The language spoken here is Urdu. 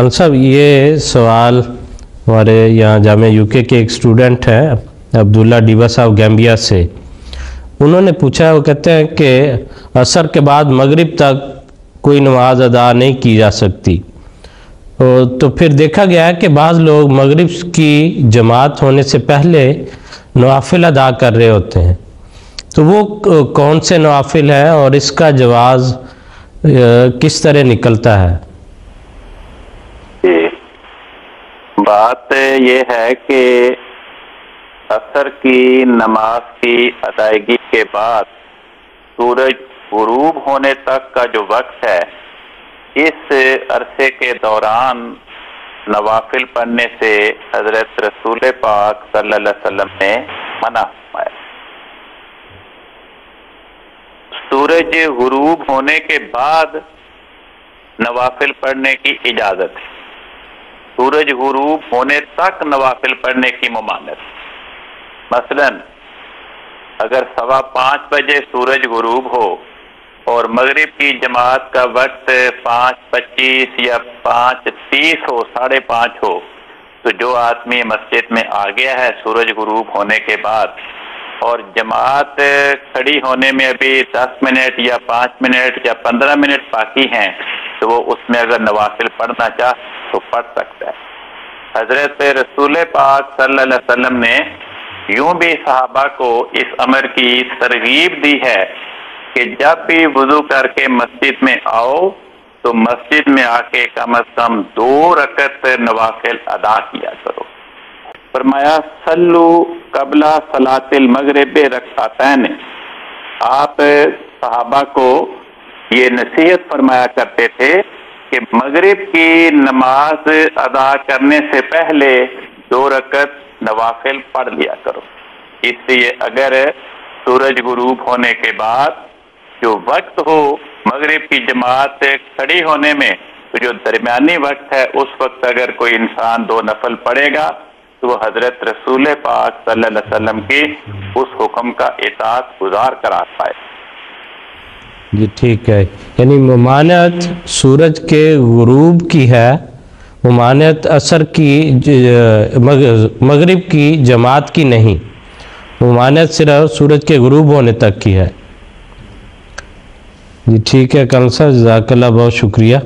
صاحب یہ سوال ہمارے یہاں جامعہ UK کے ایک سٹوڈنٹ ہیں عبداللہ ڈیبا صاحب گیمبیا سے، انہوں نے پوچھا، وہ کہتے ہیں کہ عصر کے بعد مغرب تک کوئی نماز ادا نہیں کی جا سکتی، تو پھر دیکھا گیا ہے کہ بعض لوگ مغرب کی جماعت ہونے سے پہلے نوافل ادا کر رہے ہوتے ہیں، تو وہ کون سے نوافل ہیں اور اس کا جواز کس طرح نکلتا ہے؟ بات یہ ہے کہ عصر کی نماز کی ادائیگی کے بعد سورج غروب ہونے تک کا جو وقت ہے، اس عرصے کے دوران نوافل پڑھنے سے حضرت رسول پاک صلی اللہ علیہ وسلم نے منع فرمایا۔ سورج غروب ہونے کے بعد نوافل پڑھنے کی اجازت ہے، سورج غروب ہونے تک نوافل پڑھنے کی ممانعت۔ مثلا اگر 5:15 بجے سورج غروب ہو اور مغرب کی جماعت کا وقت 5:25 یا 5:30 ہو، 5:30 ہو، تو جو آدمی مسجد میں آ گیا ہے سورج غروب ہونے کے بعد اور جماعت کھڑی ہونے میں ابھی 10 منٹ یا 5 منٹ یا 15 منٹ باقی ہیں، تو وہ اس میں اگر نوافل پڑھنا چاہے تو پڑھ سکتا ہے۔ حضرت رسول پاک صلی اللہ علیہ وسلم نے یوں بھی صحابہ کو اس امر کی ترغیب دی ہے کہ جب بھی وضو کر کے مسجد میں آؤ تو مسجد میں آ کے کم از کم 2 رکعت نوافل ادا کیا کرو۔ فرمایا صلو قبل صلاۃ المغرب رکعتین، آپ صحابہ کو یہ نصیحت فرمایا کرتے تھے کہ مغرب کی نماز ادا کرنے سے پہلے 2 رکعت نوافل پڑھ لیا کرو۔ اس لیے اگر سورج غروب ہونے کے بعد جو وقت ہو مغرب کی جماعت کھڑی ہونے میں، تو جو درمیانی وقت ہے اس وقت اگر کوئی انسان 2 نفل پڑھے گا تو وہ حضرت رسول پاک صلی اللہ علیہ وسلم کی اس حکم کا اطاعت گزار کرا پائے۔ جی ٹھیک ہے، یعنی ممانعت سورج کے غروب کی ہے، ممانعت عصر کی مغرب کی جماعت کی نہیں، ممانعت صرف سورج کے غروب ہونے تک کی ہے۔ جی ٹھیک ہے کل صاحب، جزاک اللہ، بہت شکریہ۔